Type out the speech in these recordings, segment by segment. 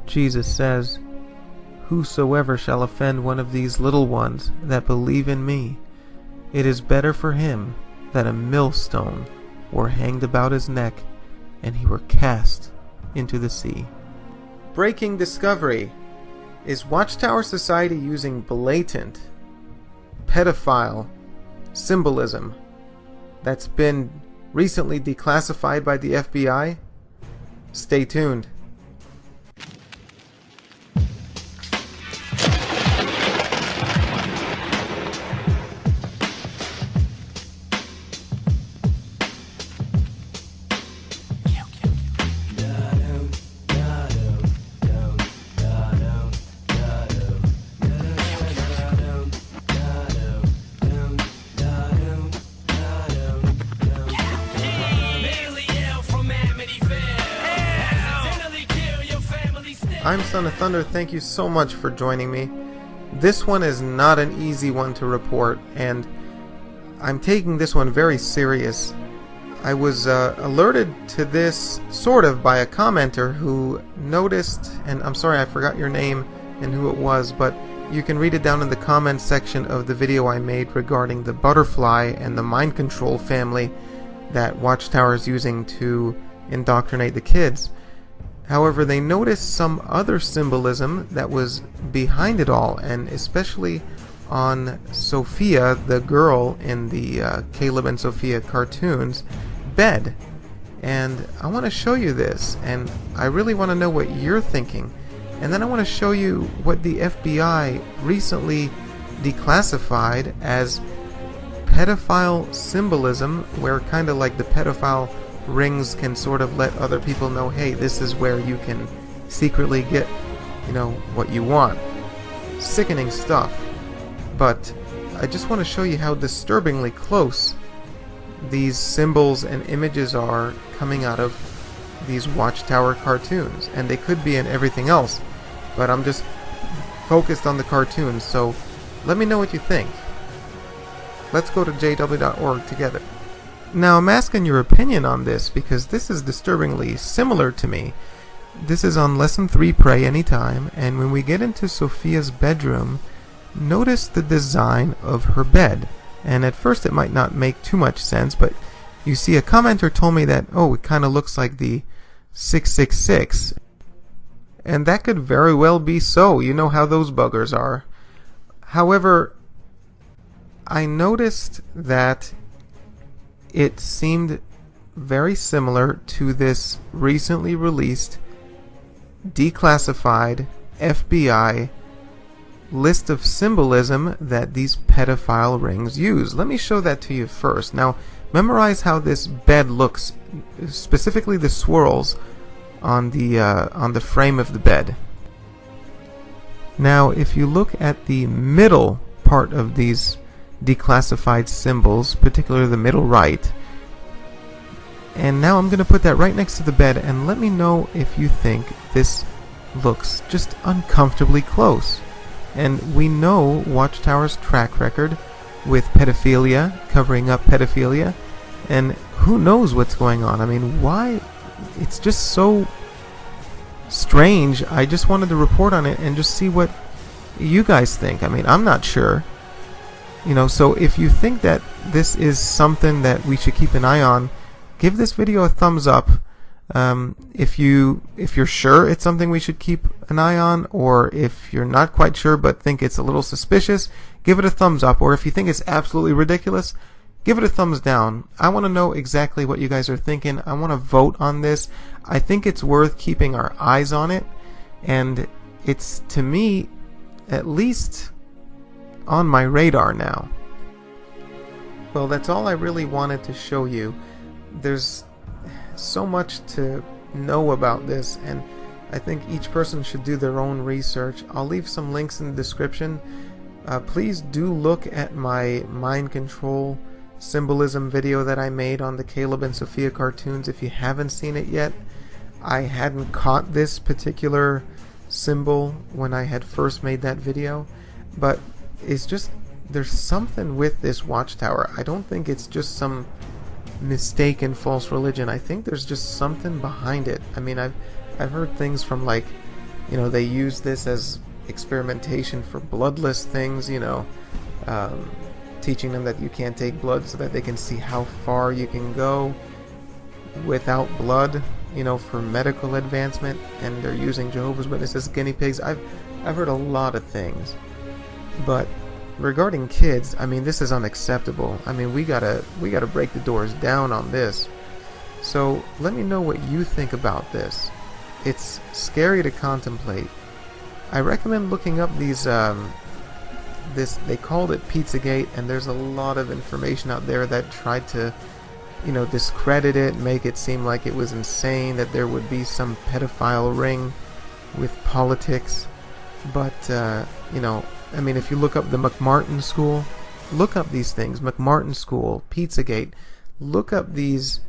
Jesus says, "Whosoever shall offend one of these little ones that believe in me, it is better for him that a millstone were hanged about his neck and he were cast into the sea." Breaking discovery. Is Watchtower Society using blatant pedophile symbolism that's been recently declassified by the FBI? Stay tuned. I'm Son of Thunder, thank you so much for joining me. This one is not an easy one to report, and I'm taking this one very serious. I was alerted to this sort of by a commenter who noticed, and I'm sorry I forgot your name and who it was, but you can read it down in the comments section of the video I made regarding the butterfly and the mind control family that Watchtower is using to indoctrinate the kids. However, they noticed some other symbolism that was behind it all, and especially on Sophia, the girl in the Caleb and Sophia cartoons, bed. And I want to show you this, and I really want to know what you're thinking. And then I want to show you what the FBI recently declassified as pedophile symbolism, where kind of like the pedophile rings can sort of let other people know, hey, this is where you can secretly get, what you want. Sickening stuff. But I just want to show you how disturbingly close these symbols and images are coming out of these Watchtower cartoons. And they could be in everything else, but I'm just focused on the cartoons, so let me know what you think. Let's go to jw.org together. Now, I'm asking your opinion on this because this is disturbingly similar to me. This is on Lesson 3, Pray Anytime, and when we get into Sophia's bedroom, notice the design of her bed. And at first it might not make too much sense, but you see, a commenter told me that, it kind of looks like the 666. And that could very well be so. You know how those buggers are. However, I noticed that it seemed very similar to this recently released, declassified FBI list of symbolism that these pedophile rings use. Let me show that to you first. Now, memorize how this bed looks, specifically the swirls on the frame of the bed. Now, if you look at the middle part of these declassified symbols, particularly the middle right, and now I'm going to put that right next to the bed, and let me know if you think this looks just uncomfortably close. And we know Watchtower's track record with pedophilia, covering up pedophilia, and who knows what's going on. I mean, why? It's just so strange. I just wanted to report on it and just see what you guys think. I mean, I'm not sure. So if you think that this is something that we should keep an eye on, give this video a thumbs up. If you're sure it's something we should keep an eye on, or if you're not quite sure but think it's a little suspicious, give it a thumbs up. Or if you think it's absolutely ridiculous, give it a thumbs down. I want to know exactly what you guys are thinking. I want to vote on this. I think it's worth keeping our eyes on it, and it's, to me, at least on my radar now. Well, that's all I really wanted to show you. There's so much to know about this, and I think each person should do their own research. I'll leave some links in the description. Please do look at my mind control symbolism video that I made on the Caleb and Sophia cartoons if you haven't seen it yet. I hadn't caught this particular symbol when I had first made that video, but it's just, there's something with this Watchtower. I don't think it's just some mistaken false religion. I think there's just something behind it. I mean, I've heard things from like They use this as experimentation for bloodless things, teaching them that you can't take blood so that they can see how far you can go without blood, for medical advancement. And they're using Jehovah's Witnesses as guinea pigs. I've heard a lot of things, but regarding kids, this is unacceptable. We gotta break the doors down on this. So let me know what you think about this. It's scary to contemplate. I recommend looking up these they called it Pizzagate, and there's a lot of information out there that tried to discredit it, make it seem like it was insane, that there would be some pedophile ring with politics. But if you look up the McMartin School, look up these things, McMartin School, Pizzagate, look up these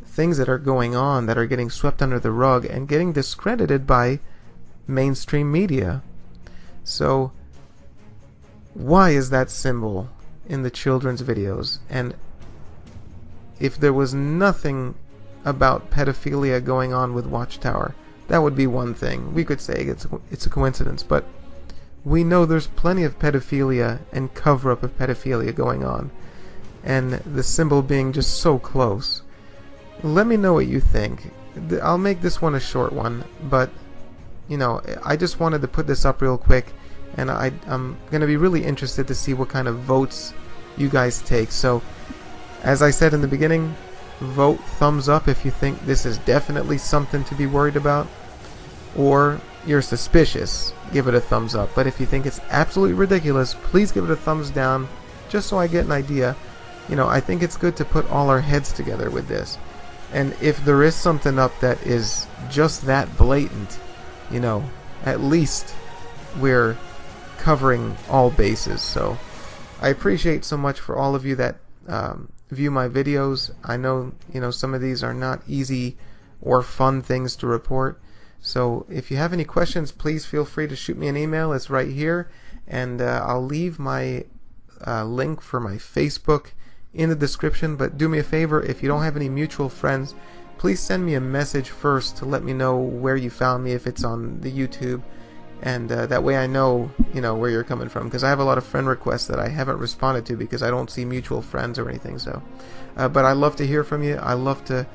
things that are going on that are getting swept under the rug and getting discredited by mainstream media. So why is that symbol in the children's videos? And if there was nothing about pedophilia going on with Watchtower, that would be one thing. We could say it's a coincidence, but we know there's plenty of pedophilia and cover-up of pedophilia going on, and the symbol being just so close. Let me know what you think. I'll make this one a short one, but I just wanted to put this up real quick, and I'm going to be really interested to see what kind of votes you guys take. So, as I said in the beginning, vote thumbs up if you think this is definitely something to be worried about, or you're suspicious, give it a thumbs up. But if you think it's absolutely ridiculous, please give it a thumbs down, just so I get an idea. I think it's good to put all our heads together with this. And if there is something up that is just that blatant, at least we're covering all bases. So I appreciate so much for all of you that view my videos. I know, some of these are not easy or fun things to report. So if you have any questions, please feel free to shoot me an email. It's right here. And I'll leave my link for my Facebook in the description. But do me a favor, if you don't have any mutual friends, please send me a message first to let me know where you found me, if it's on the YouTube. And that way I know, where you're coming from. Because I have a lot of friend requests that I haven't responded to because I don't see mutual friends or anything. So, but I love to hear from you. I love to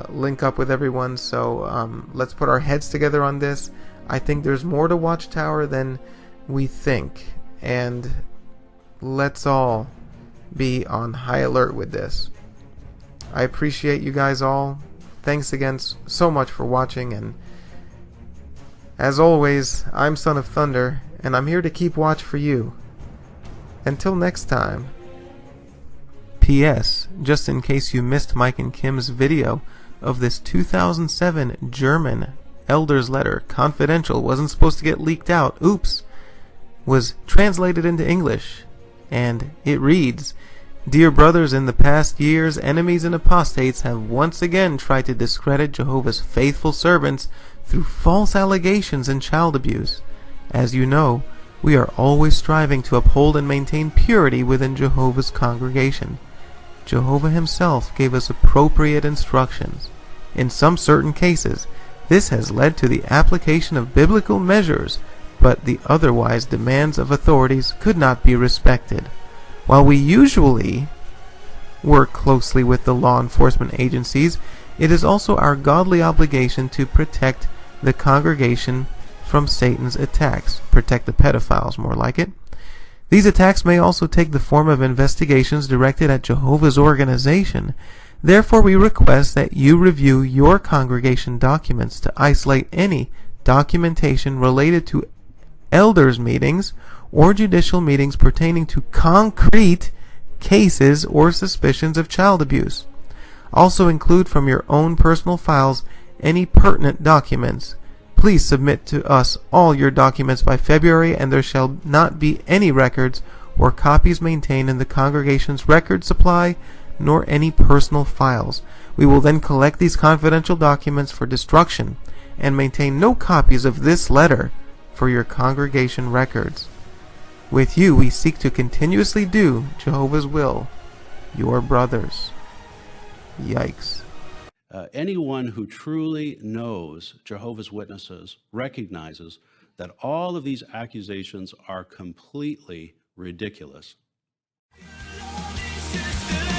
link up with everyone. So let's put our heads together on this. I think there's more to Watchtower than we think. And let's all be on high alert with this. I appreciate you guys all. Thanks again so much for watching, and as always, I'm Son of Thunder, and I'm here to keep watch for you. Until next time. P.S. Just in case you missed Mike and Kim's video of this 2007 German elder's letter, confidential, wasn't supposed to get leaked out, oops, was translated into English, and it reads, "Dear brothers, in the past years, enemies and apostates have once again tried to discredit Jehovah's faithful servants through false allegations and child abuse. As you know, we are always striving to uphold and maintain purity within Jehovah's congregation. Jehovah himself gave us appropriate instructions. In some certain cases, this has led to the application of biblical measures, but the otherwise demands of authorities could not be respected. While we usually work closely with the law enforcement agencies, it is also our godly obligation to protect the congregation from Satan's attacks. Protect the pedophiles, more like it. These attacks may also take the form of investigations directed at Jehovah's organization. Therefore, we request that you review your congregation documents to isolate any documentation related to elders' meetings or judicial meetings pertaining to concrete cases or suspicions of child abuse. Also include from your own personal files any pertinent documents. Please submit to us all your documents by February, and there shall not be any records or copies maintained in the congregation's record supply, nor any personal files. We will then collect these confidential documents for destruction and maintain no copies of this letter for your congregation records. With you we seek to continuously do Jehovah's will. Your brothers." Yikes. Anyone who truly knows Jehovah's Witnesses recognizes that all of these accusations are completely ridiculous. Love is just a